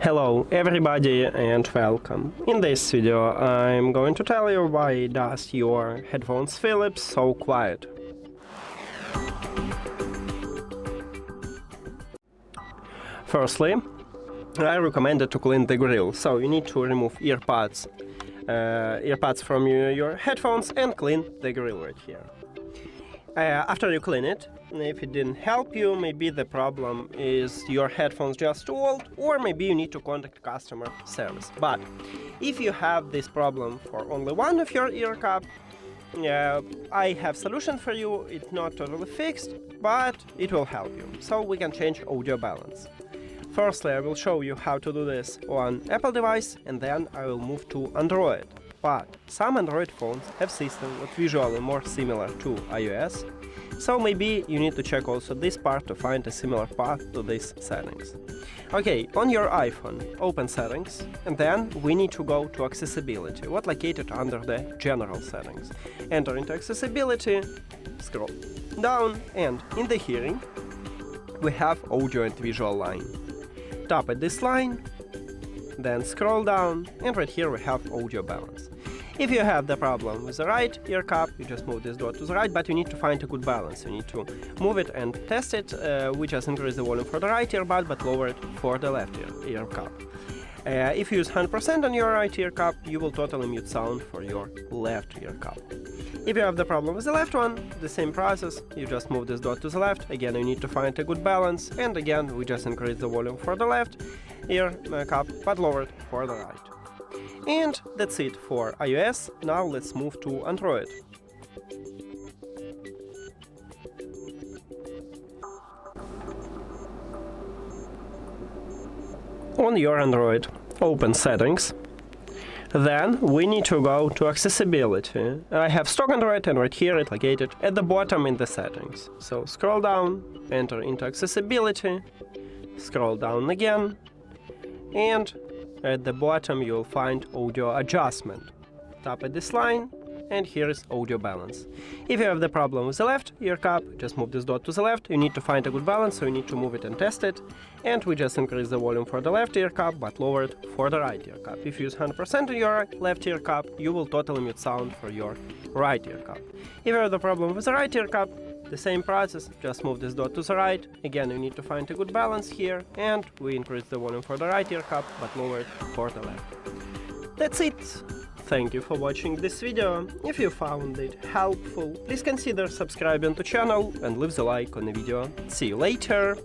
Hello everybody and welcome. In this video I'm going to tell you why does your headphones Philips so quiet. Firstly, I recommend to clean the grill, so you need to remove earpads from your headphones and clean the grill right here. After you clean it, if it didn't help you, maybe the problem is your headphones just too old, or maybe you need to contact customer service. But if you have this problem for only one of your ear cup, I have solution for you. It's not totally fixed, but it will help you. So we can change audio balance. Firstly, I will show you how to do this on Apple device, and then I will move to Android. But some Android phones have systems that visually more similar to iOS, so maybe you need to check also this part to find a similar path to these settings. Okay, on your iPhone, open Settings, and then we need to go to Accessibility, what located under the General settings. Enter into Accessibility, scroll down, and in the hearing we have Audio and Visual line. Tap at this line, then scroll down, and right here we have audio balance. If you have the problem with the right ear cup, you just move this dot to the right, but you need to find a good balance. You need to move it and test it. We just increase the volume for the right earbud, but lower it for the left ear cup. If you use 100% on your right ear cup, you will totally mute sound for your left ear cup. If you have the problem with the left one, the same process, you just move this dot to the left. Again, you need to find a good balance, and again, we just increase the volume for the left ear cup, but lower it for the right. And that's it for iOS. Now let's move to Android. On your Android, open Settings. Then we need to go to Accessibility. I have stock Android, and right here it's located at the bottom in the settings. So scroll down, enter into Accessibility, scroll down again, and at the bottom you will find Audio Adjustment. Tap at this line, and here is audio balance. If you have the problem with the left ear cup, just move this dot to the left. You need to find a good balance, so you need to move it and test it. And we just increase the volume for the left ear cup, but lower it for the right ear cup. If you use 100% on your left ear cup, you will totally mute sound for your right ear cup. If you have the problem with the right ear cup, the same process, just move this dot to the right. Again, you need to find a good balance here, and we increase the volume for the right ear cup, but lower it for the left. That's it! Thank you for watching this video. If you found it helpful, please consider subscribing to the channel and leave the like on the video. See you later!